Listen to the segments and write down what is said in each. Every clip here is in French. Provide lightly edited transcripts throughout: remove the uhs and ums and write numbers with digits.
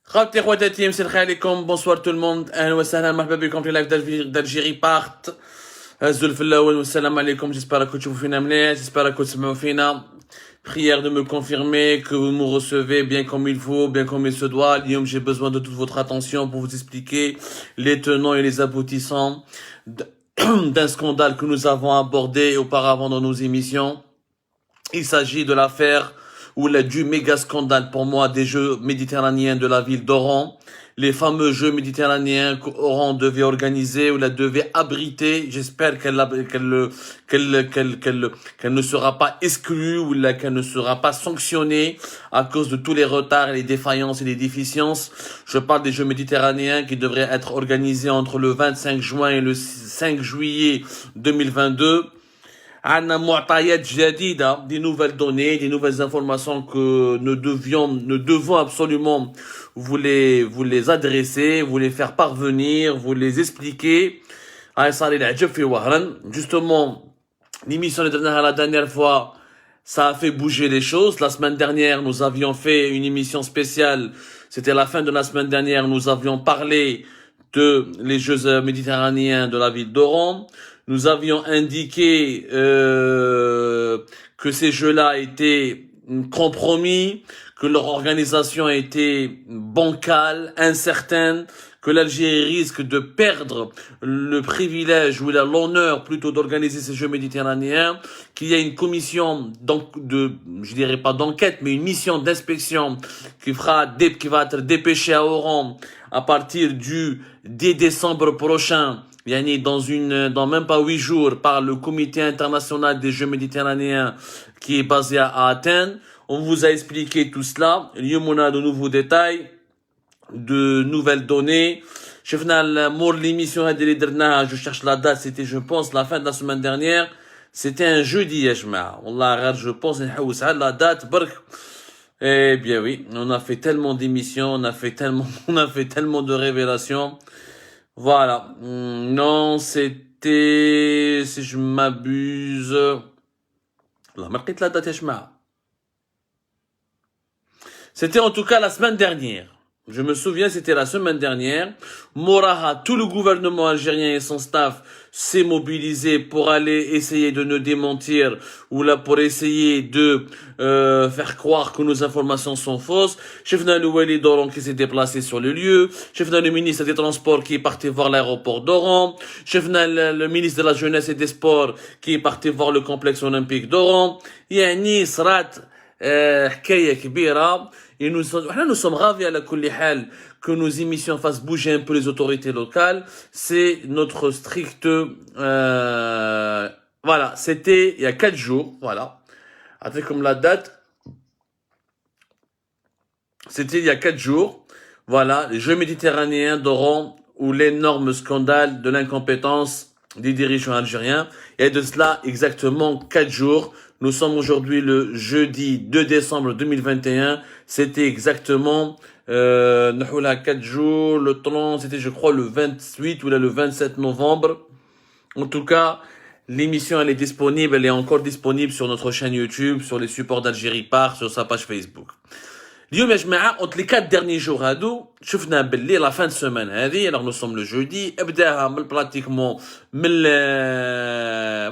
خالتي خواتاتي مساء الخير عليكم بونسوار تو الموند اهلا وسهلا مرحبا بكم في لايف دالجيري بارت هزوا في الاول والسلام عليكم جيسبر راكم تشوفوا فينا مليح جيسبر راكم تسمعوا فينا prière de me confirmer que vous me recevez bien comme il faut, bien comme il se doit. Guillaume, j'ai besoin de toute votre attention pour vous expliquer les tenants et les aboutissants d'un scandale que nous avons abordé auparavant dans nos émissions. Il s'agit de l'affaire ou du méga scandale pour moi des Jeux méditerranéens de la ville d'Oran. Les fameux Jeux méditerranéens qu'Oran devait organiser ou la devait abriter. J'espère qu'elle ne sera pas exclue ou qu'elle ne sera pas sanctionnée à cause de tous les retards, les défaillances et les déficiences. Je parle des Jeux méditerranéens qui devraient être organisés entre le 25 juin et le 5 juillet 2022. Des nouvelles données, des nouvelles informations que nous devons absolument vous les adresser, vous les faire parvenir, vous les expliquer. Justement, l'émission de la dernière fois, ça a fait bouger les choses. La semaine dernière, nous avions fait une émission spéciale. C'était la fin de la semaine dernière. Nous avions parlé de les Jeux méditerranéens de la ville d'Oran. Nous avions indiqué que ces jeux-là étaient compromis, que leur organisation était bancale, incertaine, que l'Algérie risque de perdre le privilège ou l'honneur plutôt d'organiser ces Jeux méditerranéens, qu'il y a une commission je dirais pas d'enquête, mais une mission d'inspection qui va être dépêchée à Oran à partir du 10 décembre prochain, dans même pas 8 jours, par le Comité international des Jeux méditerranéens qui est basé à Athènes. On vous a expliqué tout cela. On a de nouveaux détails, de nouvelles données. L'émission, je cherche la date, c'était, je pense, la fin de la semaine dernière. C'était un jeudi, je pense, la date, eh bien oui, on a fait tellement d'émissions, on a fait tellement de révélations. Voilà. Non, c'était, si je m'abuse, la date, c'était en tout cas la semaine dernière. Je me souviens, c'était la semaine dernière. Moraha, tout le gouvernement algérien et son staff s'est mobilisé pour aller essayer de nous démentir ou là pour essayer de faire croire que nos informations sont fausses. Chefna le Wali d'Oran qui s'est déplacé sur le lieu. Chefna le ministre des Transports qui est parti voir l'aéroport d'Oran. Chefna le ministre de la Jeunesse et des Sports qui est parti voir le complexe olympique d'Oran. Yani srat حكاية كبيرة. Et nous sommes ravis à la kulli hal que nos émissions fassent bouger un peu les autorités locales. C'est notre strict, voilà, c'était il y a 4 jours, voilà. Après comme la date, c'était il y a 4 jours, voilà, les Jeux méditerranéens d'Oran où l'énorme scandale de l'incompétence des dirigeants algériens. Et de cela exactement 4 jours. Nous sommes aujourd'hui le jeudi 2 décembre 2021. C'était exactement 4 jours. Le temps, c'était je crois le 28 ou là, le 27 novembre. En tout cas, l'émission elle est disponible. Elle est encore disponible sur notre chaîne YouTube, sur les supports d'Algérie Part, sur sa page Facebook. اليوم يا جماعه entre les 4 derniers jours هادو شفنا باللي la fin de semaine هذه alors nous sommes le jeudi ابداها من pratiquement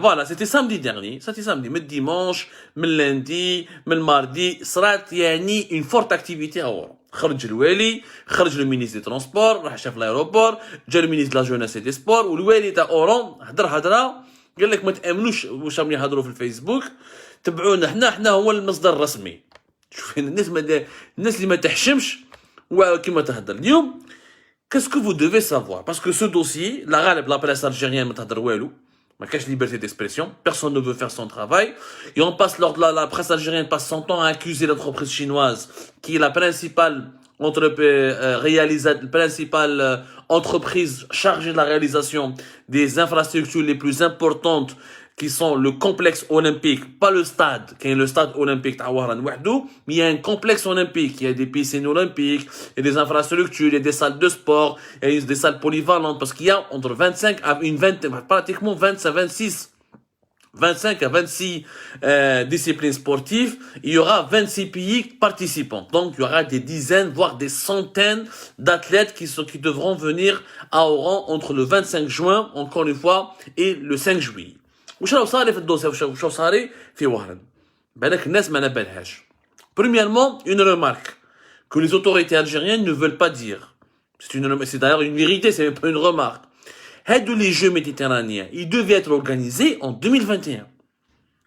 voilà c'était samedi dernier من dimanche من lundi من mardi صرات يعني une forte activité à Oran خرج الوالي خرج le ministre des transports راح شاف l'aéroport جا le ministre de la jeunesse et des sports والوالي تاع اوران هضره قال لك ما تامنوش واش راهم يهضروا في الفيسبوك تبعونا حنا هو المصدر الرسمي شوف الناس اللي ما تحشمش وكيما تهضر اليوم. Qu'est-ce que vous devez savoir parce que ce dossier la presse algérienne ما تهضر والو ما كاش liberté d'expression, personne ne veut faire son travail et on passe la presse algérienne passe son temps à accuser l'entreprise chinoise qui est la principale entreprise chargée de la réalisation des infrastructures les plus importantes qui sont le complexe olympique, pas le stade, qui est le stade olympique Tawaran Wahdou, mais il y a un complexe olympique, il y a des piscines olympiques, il y a des infrastructures, il y a des salles de sport, il y a des salles polyvalentes, parce qu'il y a entre 25 à une vingtaine, pratiquement 20 à 26 25 à 26 disciplines sportives, il y aura 26 pays participants. Donc, il y aura des dizaines, voire des centaines d'athlètes qui devront venir à Oran entre le 25 juin, encore une fois, et le 5 juillet. وشراو صاري في الدوسة وشراو صاري في وهران بالك الناس ما نبالهاش. Premièrement, une remarque que les autorités algériennes ne veulent pas dire. C'est d'ailleurs une vérité, c'est même pas une remarque. Les Jeux méditerranéens, ils devaient être organisés en 2021.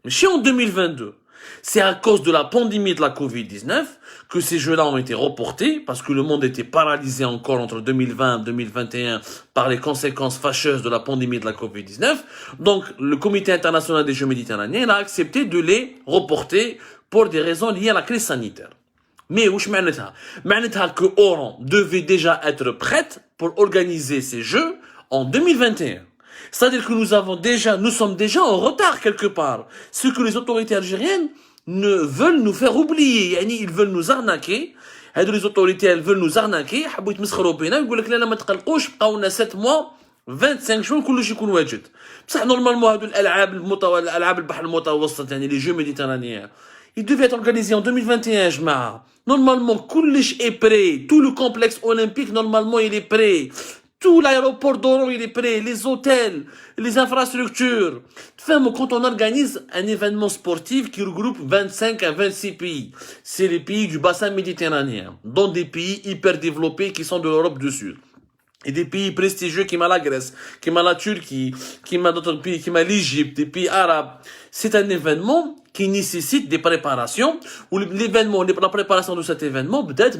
Mais si en 2022, c'est à cause de la pandémie de la Covid-19 que ces Jeux-là ont été reportés, parce que le monde était paralysé encore entre 2020 et 2021 par les conséquences fâcheuses de la pandémie de la Covid-19. Donc, le Comité international des Jeux méditerranéens a accepté de les reporter pour des raisons liées à la crise sanitaire. Mais où معناتها que Oran devait déjà être prête pour organiser ces Jeux en 2021. C'est-à-dire que nous sommes déjà en retard quelque part. Ce que les autorités algériennes ne veulent nous faire oublier. Ils veulent nous arnaquer. Les autorités, elles veulent nous arnaquer. حبوا يتمسخروا بينا ويقول لك لا ما تقلقوش بقاو لنا 7 mois 25 juin كلش يكون واجد. بصح نورمالمون هادو الالعاب البحر المتوسط يعني les Jeux méditerranéens. Ils devaient être organisés en 2021, جماعة. Normalement, كلش est prêt. Tout le complexe olympique, normalement, il est prêt. Tout l'aéroport d'Oran, il est prêt. Les hôtels, les infrastructures. Quand on organise un événement sportif qui regroupe 25 à 26 pays, c'est les pays du bassin méditerranéen, dont des pays hyper développés qui sont de l'Europe du Sud. Et des pays prestigieux qui m'a la Grèce, qui m'a la Turquie, qui m'a d'autres pays, qui m'a l'Égypte, des pays arabes. C'est un événement qui nécessite des préparations, où la préparation de cet événement, peut-être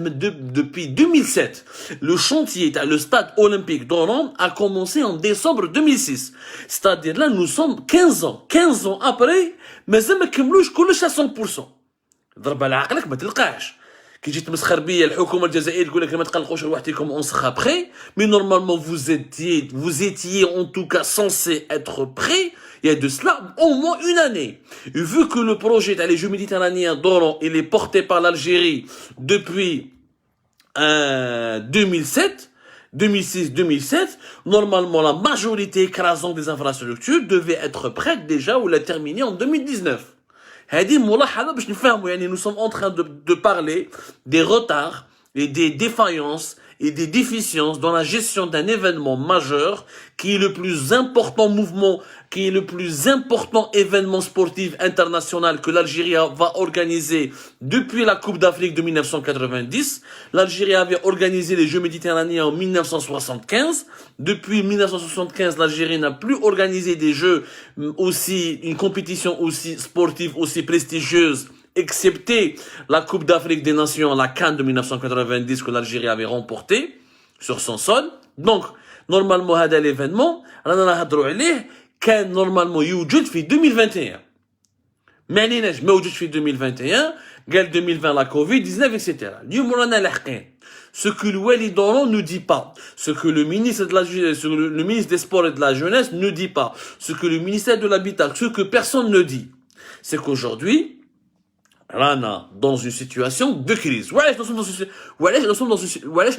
depuis 2007. Le chantier, le stade olympique d'Oran a commencé en décembre 2006. C'est-à-dire là, nous sommes 15 ans après, mais ça me كملوش كلش à 100%. ضرب على عقلك ما تلقاش. كي جيت تمسخر بيا الحكومه الجزائريه تقول لك ما تقلقوش روحتكم on sera prêt, mais normalement vous étiez en tout cas censé être prêt il y a de cela au moins une année. Et vu que le projet des Jeux méditerranéens d'Oran il est porté par l'Algérie depuis 2006-2007, normalement la majorité écrasante des infrastructures devait être prête déjà ou la terminer en 2019. Nous sommes en train de parler des retards et des défaillances et des déficiences dans la gestion d'un événement majeur qui est le plus important mouvement, qui est le plus important événement sportif international que l'Algérie va organiser depuis la Coupe d'Afrique de 1990. L'Algérie avait organisé les Jeux méditerranéens en 1975. Depuis 1975, l'Algérie n'a plus organisé des Jeux une compétition aussi sportive, aussi prestigieuse, excepté la Coupe d'Afrique des Nations, la CAN de 1990 que l'Algérie avait remportée sur son sol. Donc, normalement, هذا l'événement, رانا نهضروا عليه كان normalement يوجد في 2021. ما عليناش ما وجدش في 2021 قال 2020 la Covid-19 etc. اليوم رانا لاحقين. Ce que le Wali d'Oran ne dit pas, ce que le ministre des Sports et de la Jeunesse ne dit pas, ce que le ministère de l'Habitat, ce que personne ne dit, c'est qu'aujourd'hui, Rana, dans une situation de crise.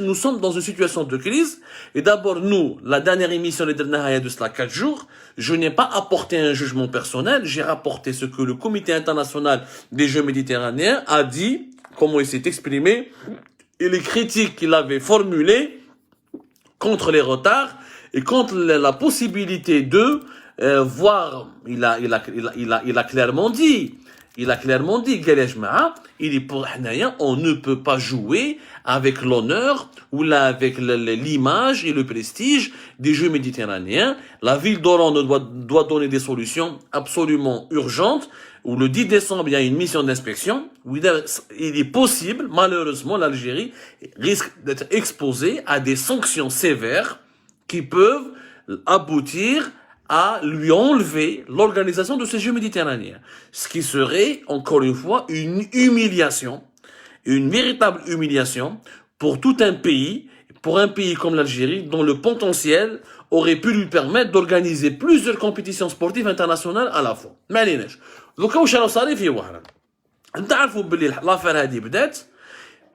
Nous sommes dans une situation de crise. Et d'abord, nous, la dernière émission de de cela 4 jours, je n'ai pas apporté un jugement personnel. J'ai rapporté ce que le Comité international des Jeux méditerranéens a dit, comment il s'est exprimé, et les critiques qu'il avait formulées contre les retards et contre la possibilité de voir. Il a clairement dit. Il a clairement dit, il est pour on ne peut pas jouer avec l'honneur ou là avec l'image et le prestige des Jeux méditerranéens. La ville d'Oran doit donner des solutions absolument urgentes. Où le 10 décembre, il y a une mission d'inspection. Il est possible, malheureusement, l'Algérie risque d'être exposée à des sanctions sévères qui peuvent aboutir à lui enlever l'organisation de ces Jeux méditerranéens. Ce qui serait, encore une fois, une humiliation, une véritable humiliation pour tout un pays, pour un pays comme l'Algérie, dont le potentiel aurait pu lui permettre d'organiser plusieurs compétitions sportives internationales à la fois. ما عليناش. دوكا واش راه صاري في وهران. نتعرفوا باللي لافير هذه بدات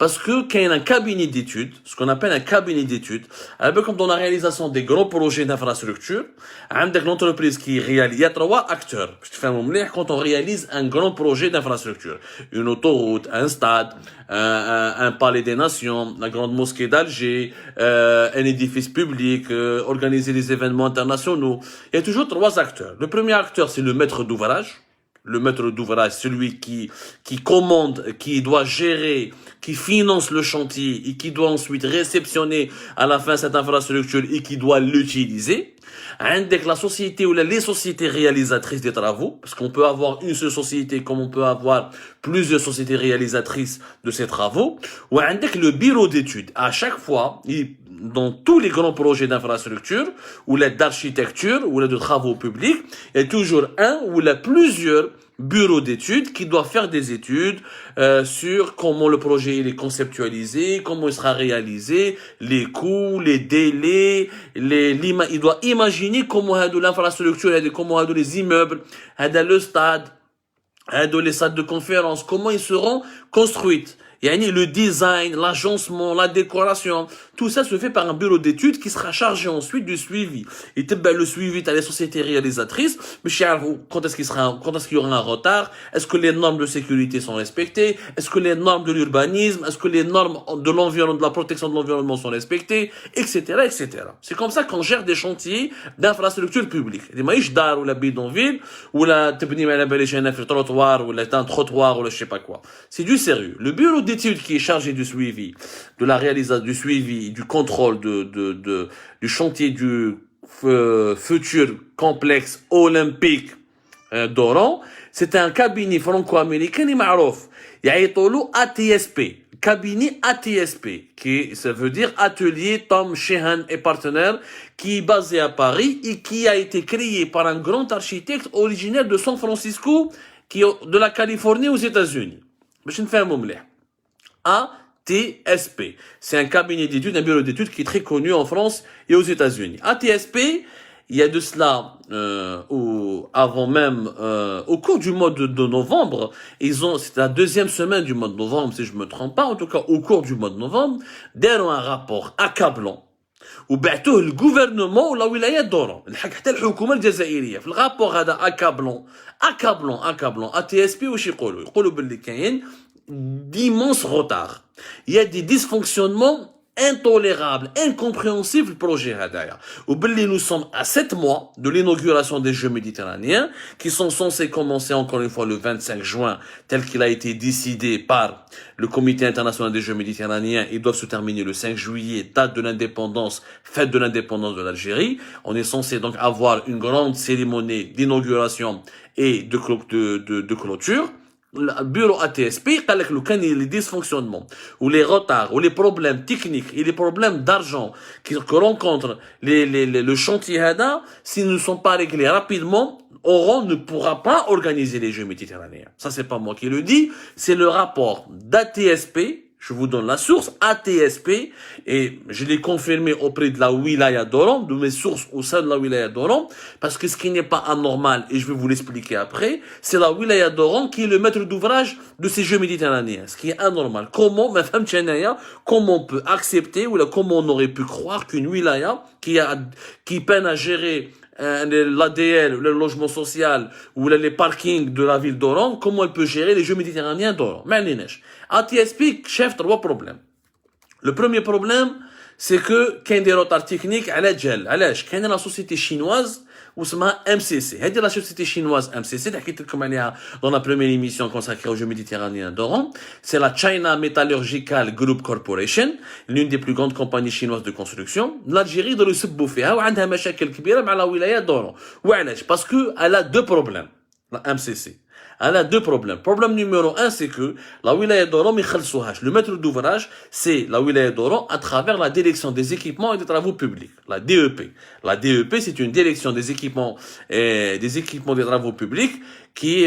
parce que quand il y a un cabinet d'études, ce qu'on appelle un cabinet d'études, un peu comme dans la réalisation des grands projets d'infrastructure, avec l'entreprise qui réalise, il y a 3 acteurs. Quand on réalise un grand projet d'infrastructure, une autoroute, un stade, un palais des nations, la grande mosquée d'Alger, un édifice public, organiser des événements internationaux, il y a toujours 3 acteurs. Le premier acteur, c'est le maître d'ouvrage. Le maître d'ouvrage, celui qui commande, qui doit gérer, qui finance le chantier et qui doit ensuite réceptionner à la fin cette infrastructure et qui doit l'utiliser. Avec la société ou les sociétés réalisatrices des travaux, parce qu'on peut avoir une seule société comme on peut avoir plusieurs sociétés réalisatrices de ces travaux, ou avec le bureau d'études. À chaque fois, dans tous les grands projets d'infrastructure, ou d'architecture, ou de travaux publics, il y a toujours un ou plusieurs bureaux d'études qui doivent faire des études sur comment le projet il est conceptualisé, comment il sera réalisé, les coûts, les délais, il doit imaginer comment l'infrastructure, comment les immeubles, le stade, les salles de conférence, comment ils seront construites. Le design, l'agencement, la décoration, tout ça se fait par un bureau d'études qui sera chargé ensuite du suivi. Et le suivi, t'as les sociétés réalisatrices, mais quand est-ce qu'il y aura un retard? Est-ce que les normes de sécurité sont respectées? Est-ce que les normes de l'urbanisme? Est-ce que les normes de l'environnement, de la protection de l'environnement sont respectées? Etc., etc. C'est comme ça qu'on gère des chantiers d'infrastructures publiques. Des maïs d'art ou la bidonville, ou la tebni ma la balishana fi trottoir, ou la un trottoir, ou la je sais pas quoi. C'est du sérieux. Le bureau d'études qui est chargé du suivi, de la réalisation, du suivi, du contrôle du chantier du futur complexe olympique d'Oran, c'est un cabinet franco-américain et marouf. Il y a ATSP, cabinet ATSP, qui ça veut dire Atelier Tom Sheehan et partenaires, qui est basé à Paris et qui a été créé par un grand architecte originaire de San Francisco, qui est de la Californie aux États-Unis. Je ne fais un mot ATSP. C'est un cabinet d'études, un bureau d'études qui est très connu en France et aux États-Unis. ATSP, il y a de cela, avant même, au cours du mois de novembre, c'est la deuxième semaine du mois de novembre, si je me trompe pas, en tout cas, au cours du mois de novembre, derrière un rapport accablant, وبعتوه الجouvernement ولا ولاية دوران الحق حتى الحكومة الجزائرية في الرابور هذا accablant ATSP واش يقولوا باللي كاين d'immenses retards. Il y a des dysfonctionnements intolérables, incompréhensibles projet Hadaya. Nous sommes à 7 mois de l'inauguration des Jeux méditerranéens qui sont censés commencer encore une fois le 25 juin tel qu'il a été décidé par le Comité international des Jeux méditerranéens. Ils doivent se terminer le 5 juillet, date de l'indépendance, fête de l'indépendance de l'Algérie. On est censé donc avoir une grande cérémonie d'inauguration et de clôture. Le bureau ATSP, les dysfonctionnements, ou les retards, ou les problèmes techniques, et les problèmes d'argent que rencontrent le chantier HADA, s'ils ne sont pas réglés rapidement, Oran ne pourra pas organiser les Jeux méditerranéens. Ça, c'est pas moi qui le dis, c'est le rapport d'ATSP. Je vous donne la source, ATSP, et je l'ai confirmé auprès de la wilaya d'Oran, de mes sources au sein de la wilaya d'Oran, parce que ce qui n'est pas anormal, et je vais vous l'expliquer après, c'est la wilaya d'Oran qui est le maître d'ouvrage de ces Jeux méditerranéens. Ce qui est anormal. Comment on peut accepter, ou comment on aurait pu croire qu'une wilaya qui peine à gérer l'ADL, le logement social, ou les parkings de la ville d'Oran, comment elle peut gérer les Jeux méditerranéens d'Oran? ATSP chef 3 problèmes. Le premier problème, c'est que qu'il y a des retards techniques à la gel. علاش كاينه la société chinoise واسمها MCC. هذه la société chinoise MCC اللي حكيت لكم عليها dans la première émission consacrée aux Jeux méditerranéens d'Oran. C'est la China Metallurgical Group Corporation, l'une des plus grandes compagnies chinoises de construction. L'Algérie يقدروا يسبوا فيها وعندها مشاكل كبيره مع la wilaya d'Oran. وعلاش؟ parce que elle a 2 problèmes. La MCC. Elle a 2 problèmes. Problème numéro 1, c'est que la wilaya d'Oran, le maître d'ouvrage, c'est la wilaya d'Oran à travers la direction des équipements et des travaux publics, la DEP. La DEP, c'est une direction des équipements et des travaux publics qui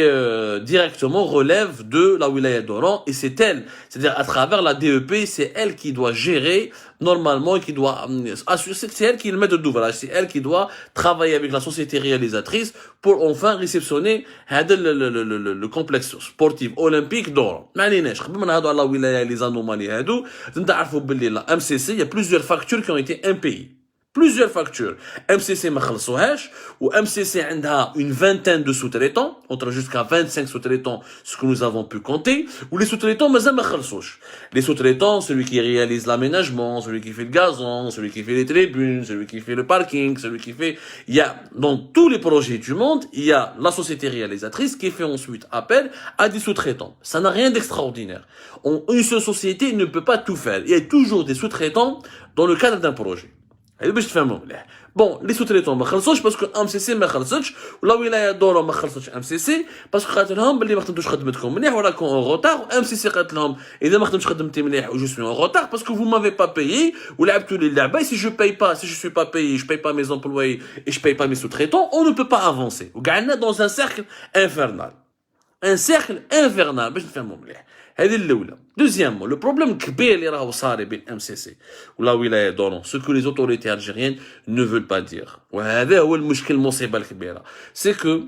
directement relève de la wilaya d'Oran, et c'est elle, c'est-à-dire à travers la DEP, c'est elle qui doit gérer normalement, qui doit assurer, c'est elle qui le met de d'ouvrage, c'est elle qui doit travailler avec la société réalisatrice pour enfin réceptionner le complexe sportif olympique d'Oran. ما عليناش قبل ما نهضروا على la wilaya les anomalies هادو نتعرفوا باللي la MCC, il y a plusieurs factures qui ont été impayées. Plusieurs factures. MCC ما خلصوهاش, ou MCC عندها une vingtaine de sous-traitants, entre jusqu'à 25 sous-traitants, ce que nous avons pu compter, ou les sous-traitants مازال ما خلصوش. Les sous-traitants, celui qui réalise l'aménagement, celui qui fait le gazon, celui qui fait les tribunes, celui qui fait le parking, celui qui fait... Il y a, dans tous les projets du monde, il y a la société réalisatrice qui fait ensuite appel à des sous-traitants. Ça n'a rien d'extraordinaire. Une seule société ne peut pas tout faire. Il y a toujours des sous-traitants dans le cadre d'un projet. Bon, les sous-traitants ما خلصوش باسكو MCC ما خلصتش ولا ولايه دورو ما خلصتش MCC باسكو قالت لهم باللي ما خدمتوش خدمتكم مليح وراكم اون روتار MCC قالت لهم اذا ما خدمتش خدمتي مليح و جو سوي اون روتار باسكو vous m'avez pas payé ولعبتوا لي اللعبه si je paye pas si je suis pas payé je paye pas mes employés et je paye pas mes sous-traitants on ne peut pas avancer وقعدنا dans un cercle infernal باش نفهموا مليح. هذه الأولى. Deuxièmement, le problème كبير اللي راهو صار بين MCC ولا ولاية دوران, ce que les autorités algériennes ne veulent pas dire. وهذا هو المشكل, المصيبة الكبيرة. C'est que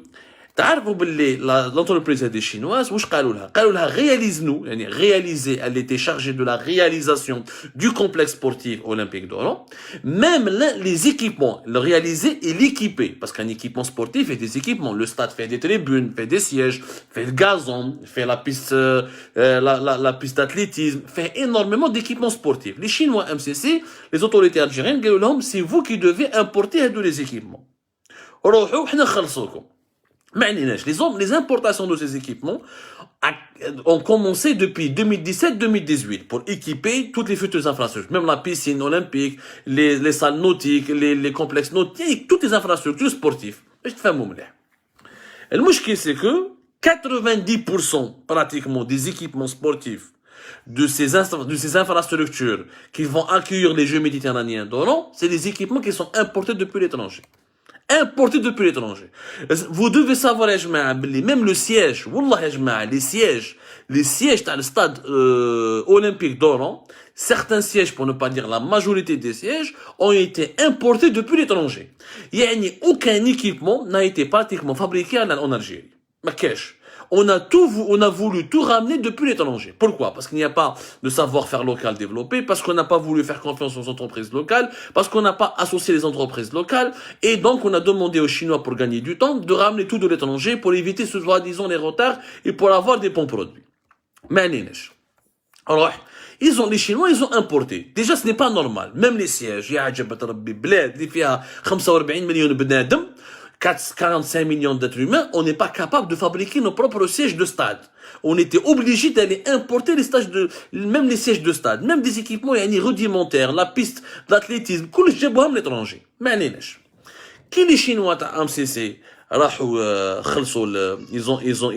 تعرفوا باللي l'entreprise des chinoises واش قالوا لها réalise nous, يعني réaliser, elle était chargée de la réalisation du complexe sportif olympique d'Oran, même les équipements, le réaliser et l'équiper, parce qu'un équipement sportif est des équipements, le stade fait des tribunes, fait des sièges, fait le gazon, fait la piste la piste d'athlétisme, fait énormément d'équipements sportifs. Les Chinois MCC, les autorités algériennes قالوا لهم c'est vous qui devez importer هادو les équipements. روحوا حنا نخلصوكم. Les importations de ces équipements ont commencé depuis 2017-2018 pour équiper toutes les futures infrastructures, même la piscine olympique, les salles nautiques, les complexes nautiques, toutes les infrastructures sportives. Le mouchki, c'est que 90% pratiquement des équipements sportifs de ces infrastructures qui vont accueillir les Jeux méditerranéens d'Oran, c'est des équipements qui sont importés depuis l'étranger. Importés depuis l'étranger. Vous devez savoir, même le siège, wallah, les sièges dans le stade olympique d'Oran, certains sièges, pour ne pas dire la majorité des sièges, ont été importés depuis l'étranger. Aucun équipement n'a été pratiquement fabriqué en Algérie. Ma cache. On a voulu tout ramener depuis l'étranger. Pourquoi? Parce qu'il n'y a pas de savoir-faire local développé, parce qu'on n'a pas voulu faire confiance aux entreprises locales, parce qu'on n'a pas associé les entreprises locales, et donc on a demandé aux Chinois pour gagner du temps de ramener tout de l'étranger pour éviter ce soi-disant les retards et pour avoir des bons produits. Alors, les Chinois, ils ont importé. Déjà, ce n'est pas normal. Même les sièges, 45 millions de bnadem, 45 millions d'êtres humains, on n'est pas capable de fabriquer nos propres sièges de stade. On était obligé d'aller importer même les sièges de stade, même des équipements rudimentaires, la piste d'athlétisme, tout le جابوهم l'étranger. ما عليناش. Qui les Chinois à MCC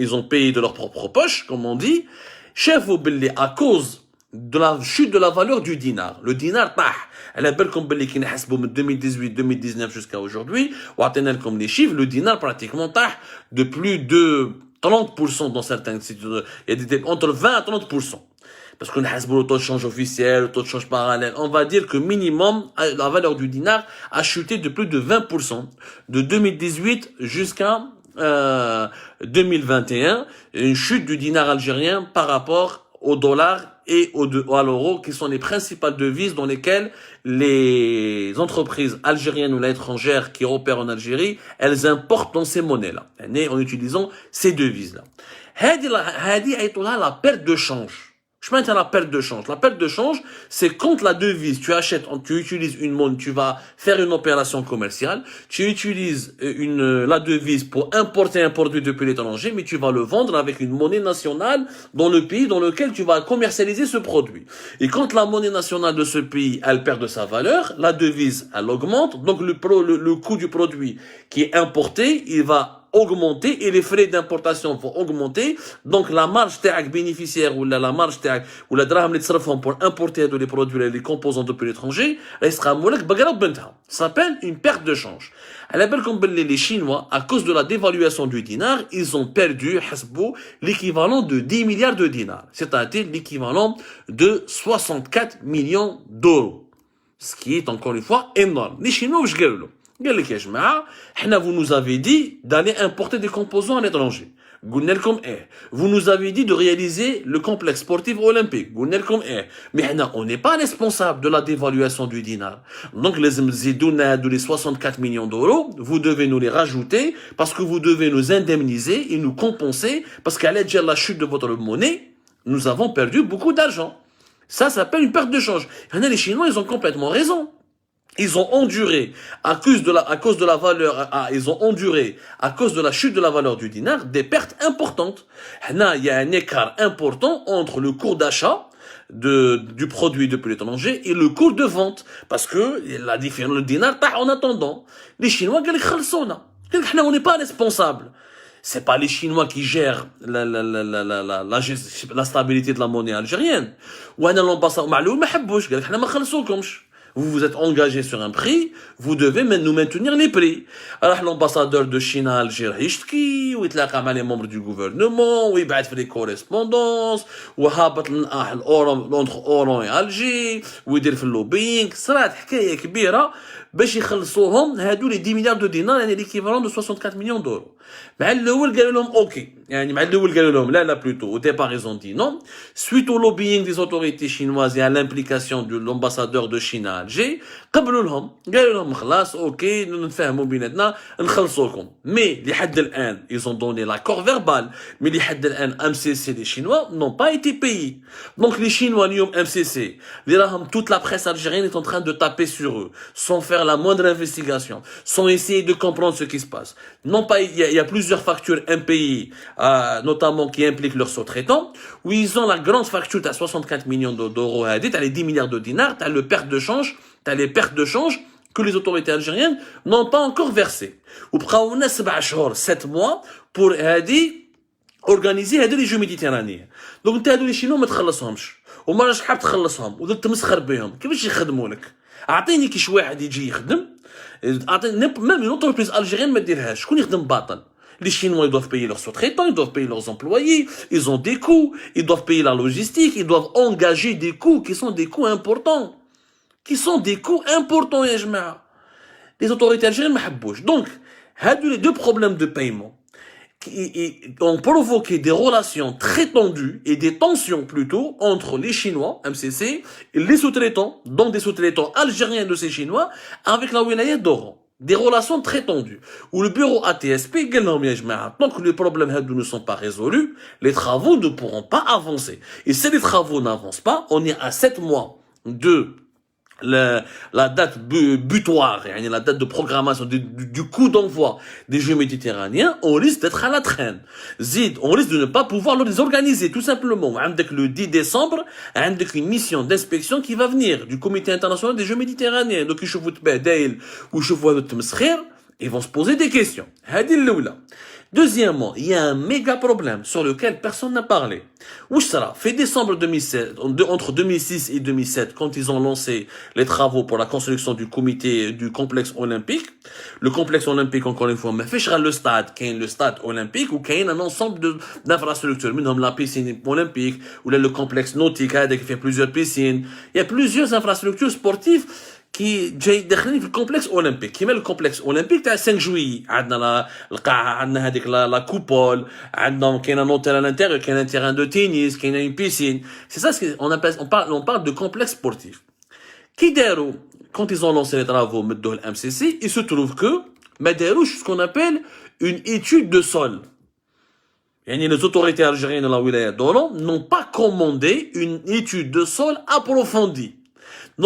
ils ont payé de leur propre poche, comme on dit, chef à cause de la chute de la valeur du dinar. Le dinar طاح. على بالكم باللي كي نحسبوا من 2018-2019 jusqu'à aujourd'hui, وعطينا لكم les chiffres, le dinar pratiquement طاح de plus de 30% dans certains sites. Il y a entre 20 à 30%. Parce qu'on حسبوا le taux de change officiel, le taux de change parallèle. On va dire que minimum, la valeur du dinar a chuté de plus de 20% de 2018 jusqu'à 2021. Une chute du dinar algérien par rapport au dollar et à l'euro, qui sont les principales devises dans lesquelles les entreprises algériennes ou étrangères qui opèrent en Algérie, elles importent dans ces monnaies-là, en utilisant ces devises-là. La perte de change. Je maintiens la perte de change. La perte de change, c'est quand la devise, tu utilises une monnaie, tu vas faire une opération commerciale, tu utilises la devise pour importer un produit depuis l'étranger, mais tu vas le vendre avec une monnaie nationale dans le pays dans lequel tu vas commercialiser ce produit. Et quand la monnaie nationale de ce pays, elle perd de sa valeur, la devise, elle augmente, donc le coût du produit qui est importé, il va augmenter et les frais d'importation vont augmenter. Donc la marge تاعك bénéficiaire ou la marge تاعك ou la draham اللي تصرفهم pour importer les produits les composants depuis l'étranger, sera مولك بقرا بنتها. Ça s'appelle une perte de change. على بالكم باللي les Chinois, à cause de la dévaluation du dinar, ils ont perdu حسبوا l'équivalent de 10 milliards de dinars, c'est-à-dire l'équivalent de 64 millions d'euros. Ce qui est encore une fois énorme. Les Chinois, je قالوا قال لك يا جماعه حنا vous nous avez dit d'aller importer des composants à l'étranger. قلنا لكم ايه. Vous nous avez dit de réaliser le complexe sportif olympique. قلنا لكم ايه. Mais حنا on n'est pas responsable de la dévaluation du dinar. Donc لازم تزيدونا هادو les 64 millions d'euros, vous devez nous les rajouter parce que vous devez nous indemniser et nous compenser parce qu'à l'aide de la chute de votre monnaie, nous avons perdu beaucoup d'argent. Ça s'appelle une perte de change. Les Chinois, ils ont complètement raison. Ils ont enduré à cause de la valeur, ils ont enduré à cause de la chute de la valeur du dinar des pertes importantes. Il y a un écart important entre le cours d'achat du produit depuis l'étranger et le cours de vente. Parce que la différence, le dinar, en attendant, les Chinois, on n'est pas responsable. C'est pas les Chinois qui gèrent la stabilité de la monnaie algérienne. Ou l'ambassade, vous vous êtes engagé sur un prix, vous devez nous maintenir les prix. Alors l'ambassadeur de Chine à Alger, il يتلاقى مع les membres du gouvernement, ويبعث في les correspondances, وهابط entre Oran et Alger, ويدير في اللوبينغ. صارت حكاية كبيرة باش يخلصوهم هادو les 10 milliards de dinars, يعني l'équivalent de 64 millions d'euros. مع الأول قالوا لهم اوكي، يعني مع الأول قالوا لهم لا plutôt au départ ils ont dit non. Suite au lobbying des autorités chinoises et à l'implication de l'ambassadeur de Chine à Alger, قبلوا لهم خلاص اوكي نتفاهموا بيناتنا نخلصوكم. Mais لحد الآن ils ont donné l'accord verbal, mais لحد الآن MCC les Chinois n'ont pas été payés. Donc les Chinois اليوم MCC toute la presse algérienne est en train de taper sur eux sans faire la moindre investigation, sans essayer de comprendre ce qui se passe. Non pas, il y a plusieurs factures impayées, notamment qui impliquent leurs sous-traitants, où ils ont la grande facture à 64 millions d'euros à aider, t'as les 10 milliards de dinars, t'as les pertes de change que les autorités algériennes n'ont pas encore versées. Ou prend 7 mois pour organiser les Jeux méditerranéens. Donc t'as les Chinois ما تخلصهمش وما راش حاب تخلصهم وضد تمسخر بهم كيفاش يخدموا لك اعطيني كيش واحد يجي يخدم اعطيني même une entreprise algérienne ما ديرهاش شكون يخدم باطل. Les Chinois, ils doivent payer leurs sous-traitants, ils doivent payer leurs employés, ils ont des coûts, ils doivent payer la logistique, ils doivent engager des coûts qui sont des coûts importants. يا جماعة. Les autorités algériennes ما حبوش. Donc, les deux problèmes de paiement qui ont provoqué des relations très tendues et des tensions plutôt entre les Chinois, MCC, et les sous-traitants, dont des sous-traitants algériens de ces Chinois, avec la wilaya d'Oran. Des relations très tendues. Où le bureau ATSP, tant que les problèmes ne sont pas résolus, les travaux ne pourront pas avancer. Et si les travaux n'avancent pas, on est à 7 mois de la date butoir, la date de programmation du coup d'envoi des Jeux méditerranéens, on risque d'être à la traîne. On risque de ne pas pouvoir les organiser, tout simplement. Avec le 10 décembre, avec une mission d'inspection qui va venir du Comité international des Jeux méditerranéens. Donc, ils vont se poser des questions. Deuxièmement, il y a un méga problème sur lequel personne n'a parlé. Où sera fait décembre 2007, entre 2006 et 2007, quand ils ont lancé les travaux pour la construction du comité du complexe olympique. Le complexe olympique, encore une fois, mais fait le stade olympique, ou qu'il y a un ensemble d'infrastructures, comme la piscine olympique, ou le complexe nautique, qui fait plusieurs piscines. Il y a plusieurs infrastructures sportives qui جاي داخلين في الكومبلكس اولمبيك. كيما الكومبلكس اولمبيك تاع 5 جويي عندنا القاعه، عندنا هذيك لا كوبول، عندنا كاين ان اوتيل à l'intérieur, كاين un terrain de tennis, كاين une piscine. C'est ça ce qu'on appelle, on parle de complexe sportif. Qui داروا quand ils ont lancé les travaux مدوه الMCC, il se trouve que ما داروش ce qu'on appelle une étude de sol. يعني les autorités algériennes de la wilaya d'Oran n'ont pas commandé une étude de sol approfondie.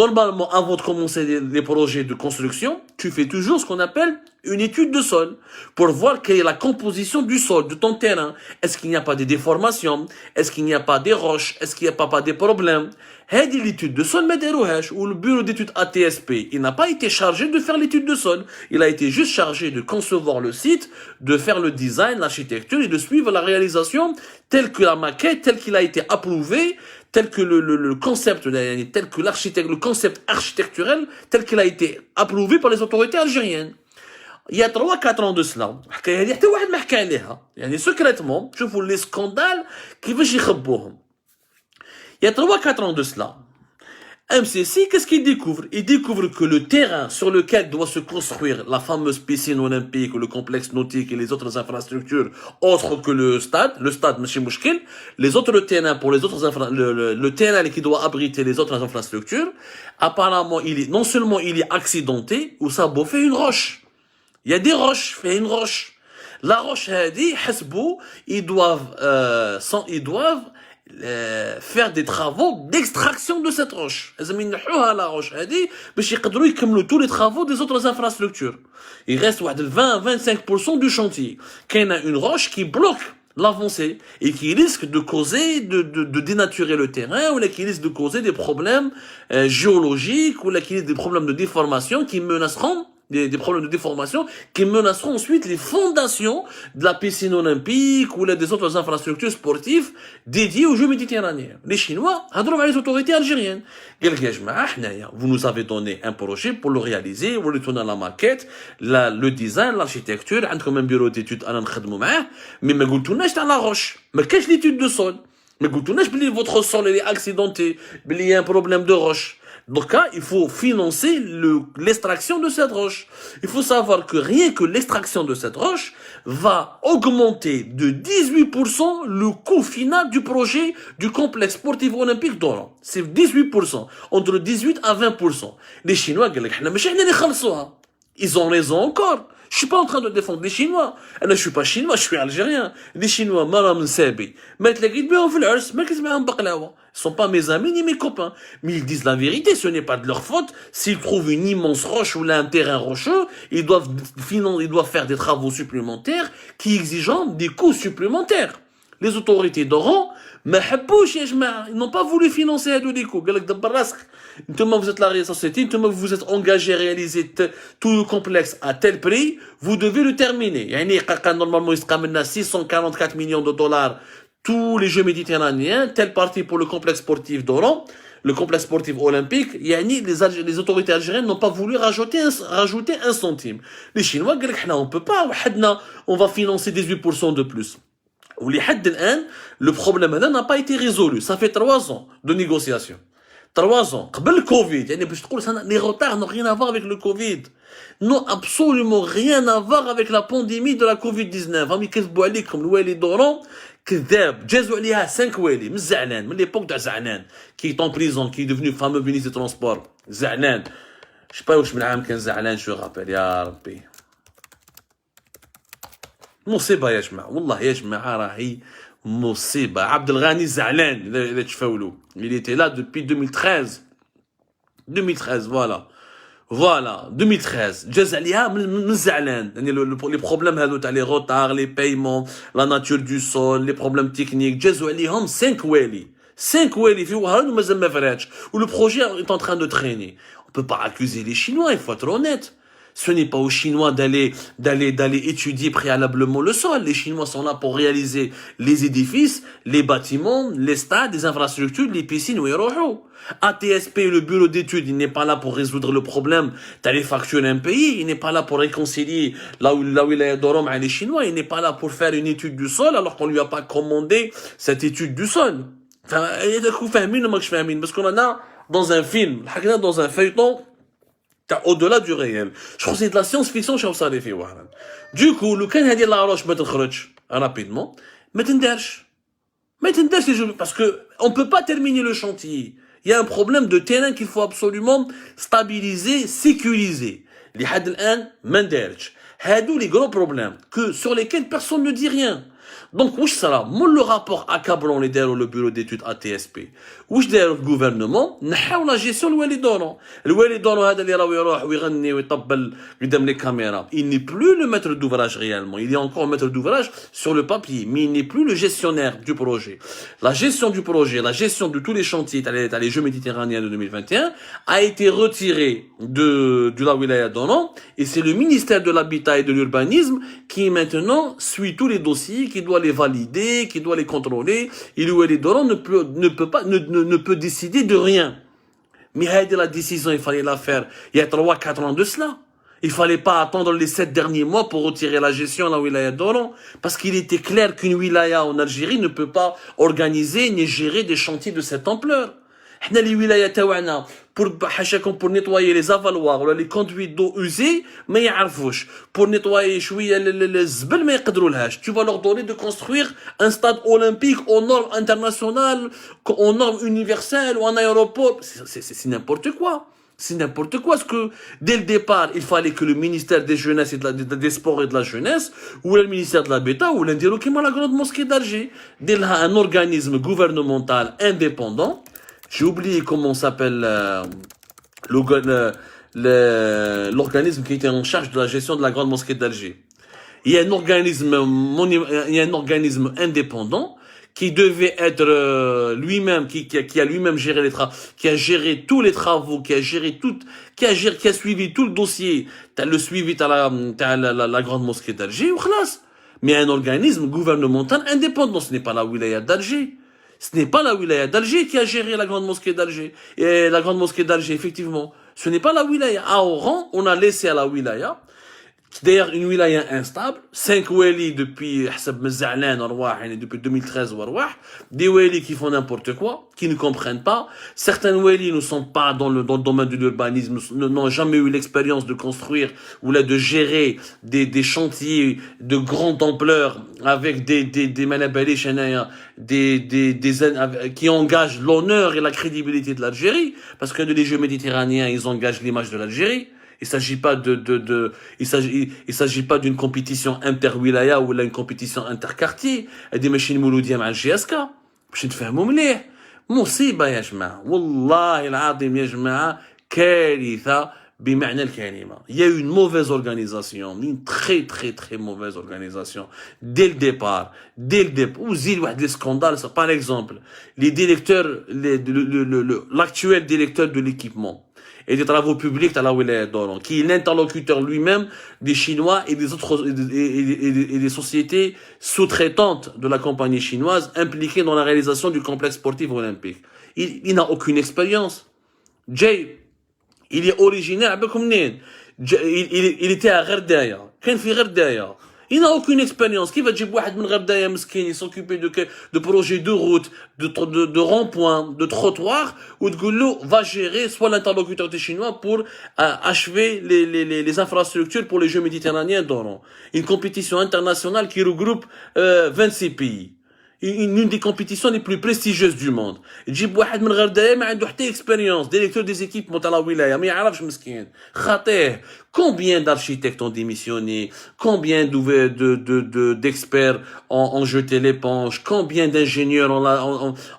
Normalement, avant de commencer les projets de construction, tu fais toujours ce qu'on appelle une étude de sol pour voir quelle est la composition du sol, de ton terrain. Est-ce qu'il n'y a pas de déformations? Est-ce qu'il n'y a pas des roches? Est-ce qu'il n'y a pas des problèmes? هذه l'étude de sol مداروهاش ou le bureau d'études ATSP, il n'a pas été chargé de faire l'étude de sol. Il a été juste chargé de concevoir le site, de faire le design, l'architecture et de suivre la réalisation telle que la maquette, telle qu'il a été approuvé, tel que le concept, tel que l'architecte, le concept architecturel, tel qu'il a été approuvé par les autorités algériennes. Il y a 3-4 ans de cela, حتى واحد ما حكى عليها. يعني secrètement, شوفوا les scandales كيفاش يخبوهم. Il y a 3-4 ans de cela, MCC, qu'est-ce qu'il découvre? Il découvre que le terrain sur lequel doit se construire la fameuse piscine olympique, le complexe nautique et les autres infrastructures autres que le stade, ماشي مشكل, les autres terrains pour les autres le terrain qui doit abriter les autres infrastructures, apparemment non seulement il est accidenté, ou ça bouffé une roche. Il y a des roches, fait une roche. La roche, ils doivent faire des travaux d'extraction de cette roche. La roche, tous les travaux des autres infrastructures. Il reste 20-25% du chantier. Qu'il y a une roche qui bloque l'avancée et qui risque de causer, de dénaturer le terrain, ou qui risque de causer des problèmes géologiques, ou qui risque des problèmes de déformation qui menaceront des problèmes de déformation qui menaceront ensuite les fondations de la piscine olympique ou des autres infrastructures sportives dédiées aux Jeux méditerranéens. Les Chinois, les autorités algériennes, vous nous avez donné un projet pour le réaliser, vous lui donnez la maquette, le design, l'architecture, comme un bureau d'études, mais me goûtonnez dans la roche, mais qu'est-ce l'étude de sol? Mais goûtonnez, votre sol est accidenté, il y a un problème de roche. Donc là, il faut financer l'extraction de cette roche. Il faut savoir que rien que l'extraction de cette roche va augmenter de 18% le coût final du projet du complexe sportif olympique d'Oran. C'est 18%. Entre 18 à 20%. Les Chinois, ils ont raison encore. Je suis pas en train de défendre les Chinois. Je suis pas chinois, je suis algérien. Les Chinois, malam sabi. Ils sont pas mes amis ni mes copains. Mais ils disent la vérité, ce n'est pas de leur faute. S'ils trouvent une immense roche ou là un terrain rocheux, ils doivent faire des travaux supplémentaires qui exigent des coûts supplémentaires. Les autorités d'Oran, ils n'ont pas voulu financer à des coûts. Vous êtes la société, vous êtes engagé à réaliser tout le complexe à tel prix, vous devez le terminer. Normalement, il se 644 millions de dollars tous les Jeux méditerranéens, telle partie pour le complexe sportif d'Oran, le complexe sportif olympique. Les autorités algériennes n'ont pas voulu rajouter un centime. Les Chinois, on peut pas, on va financer 18% de plus. Le problème n'a pas été résolu. Ça fait 3 ans de négociations. 3 ans. Le Covid. Les retards n'ont rien à voir avec le Covid. N'ont absolument rien à voir avec la pandémie de la Covid-19. كذاب جازوا عليها 5 والي من زعلان من ليبوك تاع زعلان كي طون بريزون كي ديفنو فامو مينيستر ترونسبور زعلان شبا واش من عام كان زعلان شو غابيل يا ربي مصيبه يا جماعه والله يا جماعه راهي مصيبه عبد الغني زعلان اذا تشفاولو il était là depuis 2013 voilà 2013 جاز عليها من زعلان يعني لي بروبليم هذو تاع لي روتار لي بايمون لا ناتور دو سول لي بروبليم تكنيك جازوا عليهم 5 والي في وهران ومازال ما فراتش ولو بروجي est en train de traîner. On peut pas accuser les Chinois, il faut être honnête. Ce n'est pas aux Chinois d'aller étudier préalablement le sol. Les Chinois sont là pour réaliser les édifices, les bâtiments, les stades, les infrastructures, les piscines, où ils rohou. ATSP, le bureau d'études, il n'est pas là pour résoudre le problème d'aller facturer un pays. Il n'est pas là pour réconcilier là où il est d'Orom avec les Chinois. Il n'est pas là pour faire une étude du sol alors qu'on lui a pas commandé cette étude du sol. Enfin, parce qu'on en a dans un film, dans un feuilleton, au-delà du réel. Je crois que c'est de la science-fiction, je sais pas. Du coup, le can هذه la roche ما تخرج rapidement, ما تندرش parce que on peut pas terminer le chantier. Il y a un problème de terrain qu'il faut absolument stabiliser, sécuriser. لحد الآن ما ندارش. هادو les gros problèmes sur lesquels personne ne dit rien. Donc, واش صرا مول لو رابور accablant اللي داروا لو بيرو d'études ATSP واش داروا الغوفرنمون نحاو لا جيستيون الوالي دورون الوالي دورون هذا اللي راهو يروح ويغني ويطبل قدام لي كاميرا il n'est plus le maître d'ouvrage réellement il est encore maître d'ouvrage sur le papier mais il n'est plus le gestionnaire du projet la gestion du projet la gestion de tous les chantiers t'as les Jeux méditerranéens de 2021 a été retirée de la wilaya d'Oran et c'est le ministère de l'habitat et de l'urbanisme qui maintenant suit tous les dossiers qui doit les valider, qui doit les contrôler. Et le Wali Doran ne peut décider de rien. Mais la décision, il fallait la faire il y a 3-4 ans de cela. Il fallait pas attendre les 7 derniers mois pour retirer la gestion de la wilaya d'Oran. Parce qu'il était clair qu'une wilaya en Algérie ne peut pas organiser ni gérer des chantiers de cette ampleur. حنا لي ولايات تاعنا pour nettoyer les avaloirs ولا les conduits d'eau usés ما يعرفوش pour nettoyer شويه الزبل ما يقدرولهاش tu vas leur donner de construire un stade olympique aux normes internationales aux normes universelles ou un aéroport c'est n'importe quoi. C'est n'importe quoi, parce que dès le départ, il fallait que le ministère des Jeunesses et des Sports et de la Jeunesse, ou le ministère de l'Habitat, ou l'indirectement la grande mosquée d'Alger, dès là, un organisme gouvernemental indépendant. J'ai oublié comment s'appelle l'organisme qui était en charge de la gestion de la grande mosquée d'Alger. Il y a un organisme indépendant qui devait être lui-même, qui a lui-même géré les travaux, qui a géré tous les travaux, qui a suivi tout le dossier, le suivi à la grande mosquée d'Alger, ou khlas. Mais un organisme gouvernemental indépendant, ce n'est pas la wilaya d'Alger. Ce n'est pas la wilaya d'Alger qui a géré la grande mosquée d'Alger. Et la grande mosquée d'Alger, effectivement, ce n'est pas la wilaya. À Oran, on a laissé à la wilaya, d'ailleurs une wilaya instable, 5 wali depuis, depuis 2013, des wali qui font n'importe quoi, qui ne comprennent pas. Certains wali ne sont pas dans le domaine de l'urbanisme, n'ont jamais eu l'expérience de construire ou là de gérer des chantiers de grande ampleur avec des manabalish, qui engagent l'honneur et la crédibilité de l'Algérie, parce que les Jeux méditerranéens, ils engagent l'image de l'Algérie. Il s'agit pas il s'agit pas d'une compétition inter-wilaya ou une compétition inter-quartier. هذه ماشي مولودية مع الجي اس كا باش نتفاهموا مليح. مصيبة يا جماعة والله العظيم يا جماعة كارثة بمعنى الكلمة. Il y a eu une mauvaise organisation, une très très très mauvaise organisation dès le départ. وزيد واحد les scandales, par exemple, les directeurs l'actuel directeur de l'équipement et des travaux publics à la wilaya d'Oran, qui est l'interlocuteur lui-même des Chinois et des autres et des sociétés sous-traitantes de la compagnie chinoise impliquées dans la réalisation du complexe sportif olympique. Il n'a aucune expérience. Jay, il est originaire il était à Gherdaya. كان في Gherdaya. Il n'a aucune expérience. Qui va dire واحد من غردايا مسكين s'occuper de projets de route, de ronds-points, de trottoirs, ou تقول له va gérer soit l'interlocuteur des Chinois pour achever les infrastructures pour les Jeux méditerranéens d'Oran. Une compétition internationale qui regroupe 26 pays. Une des compétitions les plus prestigieuses du monde. تجيب واحد من غردايا ما عنده حتى expérience, directeur des équipes تاع لا ولايه ما يعرفش مسكين خاطيه. Combien d'architectes ont démissionné? Combien d'experts ont jeté l'éponge? Combien d'ingénieurs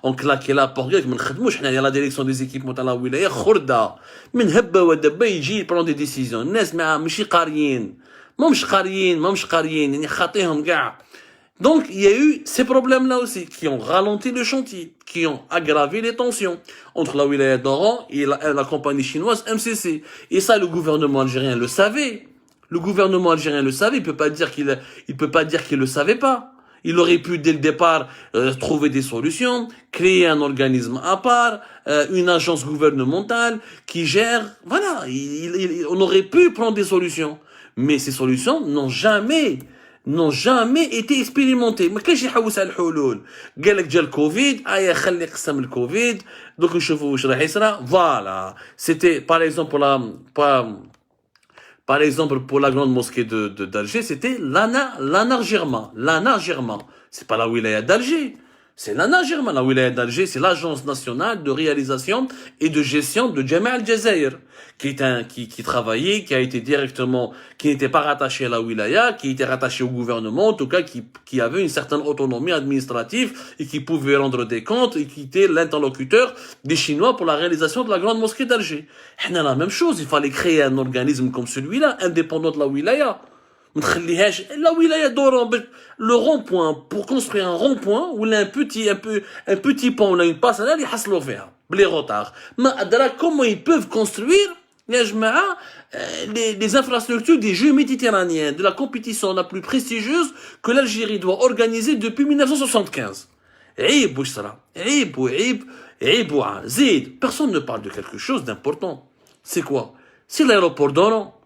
ont claqué la porte? ما نخدموش حنا la direction des équipes تاع لا ولايه خردة من هبه ودبه يجي prendre des décisions. الناس ماشي قاريين ماهمش قاريين يعني خاطيهم كاع. Donc, il y a eu ces problèmes-là aussi, qui ont ralenti le chantier, qui ont aggravé les tensions entre la wilaya d'Oran et la compagnie chinoise MCC. Et ça, le gouvernement algérien le savait. Le gouvernement algérien le savait. Il peut pas dire qu'il le savait pas. Il aurait pu, dès le départ, trouver des solutions, créer un organisme à part, une agence gouvernementale qui gère, voilà. On aurait pu prendre des solutions. Mais ces solutions n'ont jamais été expérimentés. ما كاينش يحوس على الحلول. قال لك جا الكوفيد خلي قسم الكوفيد دوك نشوفوا واش راح يصرى. Voilà. C'était par exemple pour la grande mosquée d'Alger, c'était l'Ana Germain. C'est pas la wilaya d'Alger. C'est l'ANA la wilaya d'Alger, c'est l'Agence nationale de réalisation et de gestion de Jama' al-Jazair, qui travaillait, qui a été directement, qui n'était pas rattaché à la wilaya, qui était rattaché au gouvernement, en tout cas, qui avait une certaine autonomie administrative et qui pouvait rendre des comptes et qui était l'interlocuteur des Chinois pour la réalisation de la grande mosquée d'Alger. On a la même chose, il fallait créer un organisme comme celui-là, indépendant de la wilaya. La wilaya d'Oran, le rond-point, pour construire un rond-point, où il y a un petit pont, on a une passerelle, il haslo faire, les retards. Mais comment ils peuvent construire, les infrastructures des Jeux méditerranéens, de la compétition la plus prestigieuse que l'Algérie doit organiser depuis 1975. Personne ne parle de quelque chose d'important. C'est quoi? C'est l'aéroport d'Oran.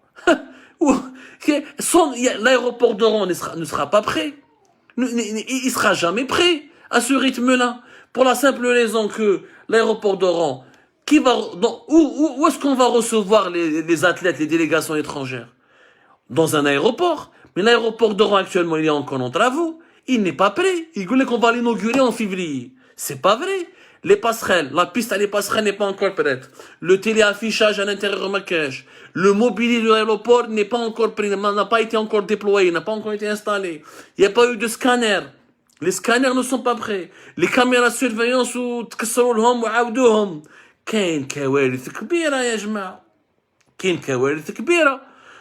L'aéroport d'Oran ne sera pas prêt. Il sera jamais prêt à ce rythme-là. Pour la simple raison que l'aéroport d'Oran, où est-ce qu'on va recevoir les athlètes, les délégations étrangères? Dans un aéroport. Mais l'aéroport d'Oran actuellement, il est encore en travaux. Il n'est pas prêt. Il voulait qu'on va l'inaugurer en février. C'est pas vrai. Les passerelles, la piste à les passerelles n'est pas encore prête. Le téléaffichage à l'intérieur maquillage. Le mobilier de l'aéroport n'est pas encore prêt, n'a pas été encore déployé, n'a pas encore été installé. Il n'y a pas eu de scanner. Les scanners ne sont pas prêts. Les caméras de surveillance ou تكسروا وعاودوهم. كاين كوارث كبيرة يا جماعة. كاين كوارث كبيرة.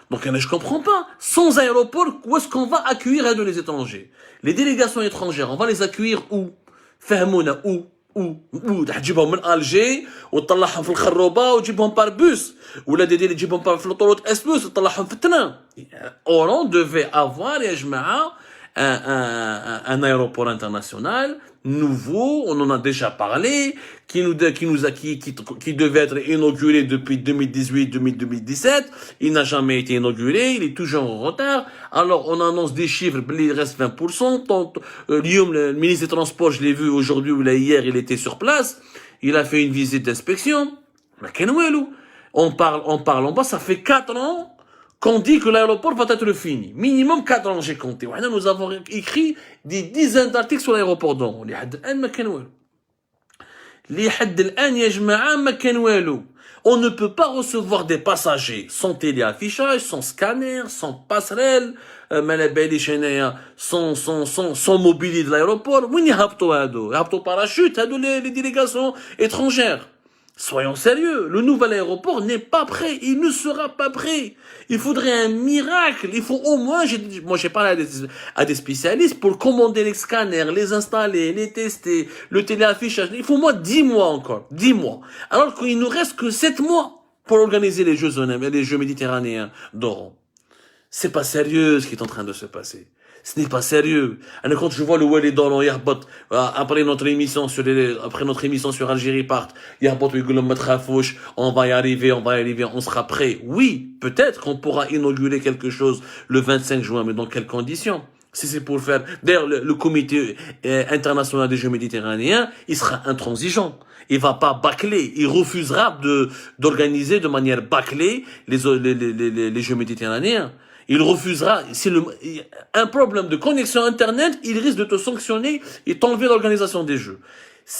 Donc je comprends pas. Sans aéroport, où est-ce qu'on va accueillir les étrangers? Les délégations étrangères, on va les accueillir où? فهمونا où تجيبهم من الجي وتطلعهم في الخروبه وتجيبهم بار بوس ولا دير تجيبهم في l'autoroute اس بلس وتطلعهم في التران. Oran devait avoir يا جماعه un aéroport international nouveau, on en a déjà parlé, qui devait être inauguré depuis 2018-2017, il n'a jamais été inauguré, il est toujours en retard. Alors on annonce des chiffres, il reste 20%. Le ministre des Transports, je l'ai vu aujourd'hui ou là hier, il était sur place, il a fait une visite d'inspection. On parle en bas, ça fait 4 ans qu'on dit que l'aéroport va être fini. Minimum 4 ans, j'ai compté. Nous avons écrit des dizaines d'articles sur l'aéroport d'Oran. On ne peut pas recevoir des passagers sans téléaffichage, sans scanner, sans passerelle, sans mobilier de l'aéroport. Où est-ce parachute, les délégations étrangères? Soyons sérieux, le nouvel aéroport n'est pas prêt, il ne sera pas prêt. Il faudrait un miracle, il faut au moins, j'ai parlé à des spécialistes pour commander les scanners, les installer, les tester, le téléaffichage. Il faut au moins 10 mois encore, 10 mois. Alors qu'il nous reste que 7 mois pour organiser les Jeux méditerranéens d'Oran. C'est pas sérieux ce qui est en train de se passer. Ce n'est pas sérieux. Alors quand je vois le Wali d'Oran, après notre émission sur Algérie part, on va y arriver, on sera prêt. Oui, peut-être qu'on pourra inaugurer quelque chose le 25 juin, mais dans quelles conditions? Si c'est pour faire, d'ailleurs, le comité international des Jeux méditerranéens, il sera intransigeant. Il va pas bâcler. Il refusera d'organiser de manière bâclée les Jeux méditerranéens. Il refusera, un problème de connexion Internet, il risque de te sanctionner et t'enlever l'organisation des Jeux.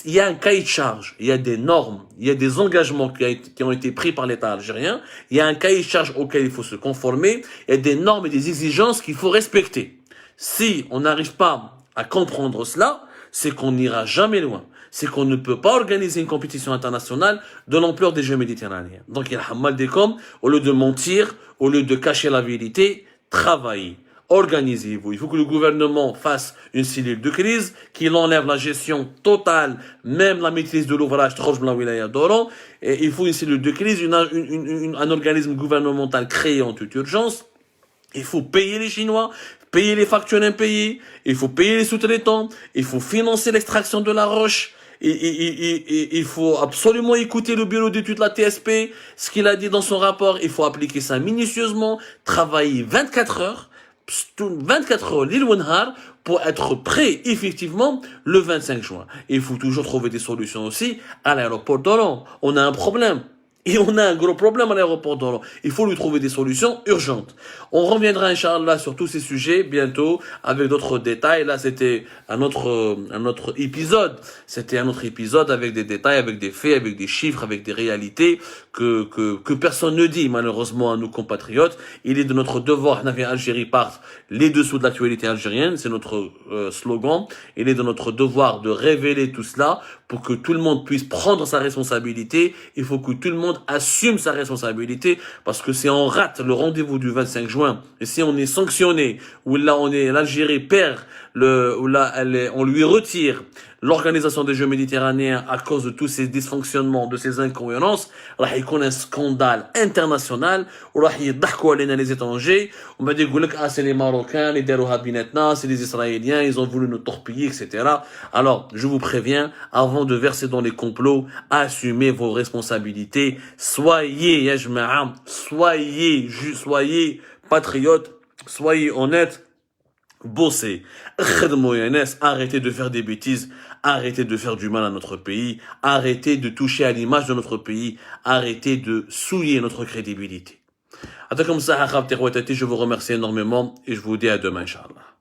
Il y a un cahier de charge, il y a des normes, il y a des engagements qui ont été pris par l'État algérien, il y a un cahier de charge auquel il faut se conformer, il y a des normes et des exigences qu'il faut respecter. Si on n'arrive pas à comprendre cela, c'est qu'on n'ira jamais loin. C'est qu'on ne peut pas organiser une compétition internationale de l'ampleur des Jeux méditerranéens. Donc il y a Hamal Dekom, au lieu de mentir, au lieu de cacher la vérité, travaillez, organisez-vous. Il faut que le gouvernement fasse une cellule de crise, qu'il enlève la gestion totale, même la maîtrise de l'ouvrage la wilaya d'Oran. Et il faut une cellule de crise, un organisme gouvernemental créé en toute urgence. Il faut payer les Chinois, payer les factures impayées, il faut payer les sous-traitants, il faut financer l'extraction de la roche. Il faut absolument écouter le bureau d'études de la TSP, ce qu'il a dit dans son rapport, il faut appliquer ça minutieusement, travailler 24 heures, l'île Wenhar, pour être prêt, effectivement, le 25 juin. Et il faut toujours trouver des solutions aussi à l'aéroport d'Oran. On a un problème. Et on a un gros problème à l'aéroport d'Oran. Il faut lui trouver des solutions urgentes. On reviendra, Inch'Allah, sur tous ces sujets bientôt avec d'autres détails. Là, c'était un autre épisode. C'était un autre épisode avec des détails, avec des faits, avec des chiffres, avec des réalités que personne ne dit, malheureusement, à nos compatriotes. Il est de notre devoir, Algérie part les dessous de l'actualité algérienne. C'est notre slogan. Il est de notre devoir de révéler tout cela pour que tout le monde puisse prendre sa responsabilité. Il faut que tout le monde assume sa responsabilité, parce que si on rate le rendez-vous du 25 juin, et si on est sanctionné, ou là l'Algérie perd ou là on lui retire l'organisation des Jeux méditerranéens à cause de tous ces dysfonctionnements, de ces incohérences, راح يكون un scandale international, وراح يضحكوا علينا les étrangers, on va dire ah c'est les Marocains, les داروها بيناتنا, c'est les Israéliens, ils ont voulu nous torpiller, etc. Alors, je vous préviens, avant de verser dans les complots, assumez vos responsabilités, soyez, ya jma'a, soyez patriotes, soyez honnêtes, bossez, arrêtez de faire des bêtises, arrêtez de faire du mal à notre pays, arrêtez de toucher à l'image de notre pays, arrêtez de souiller notre crédibilité. Je vous remercie énormément et je vous dis à demain, Inch'Allah.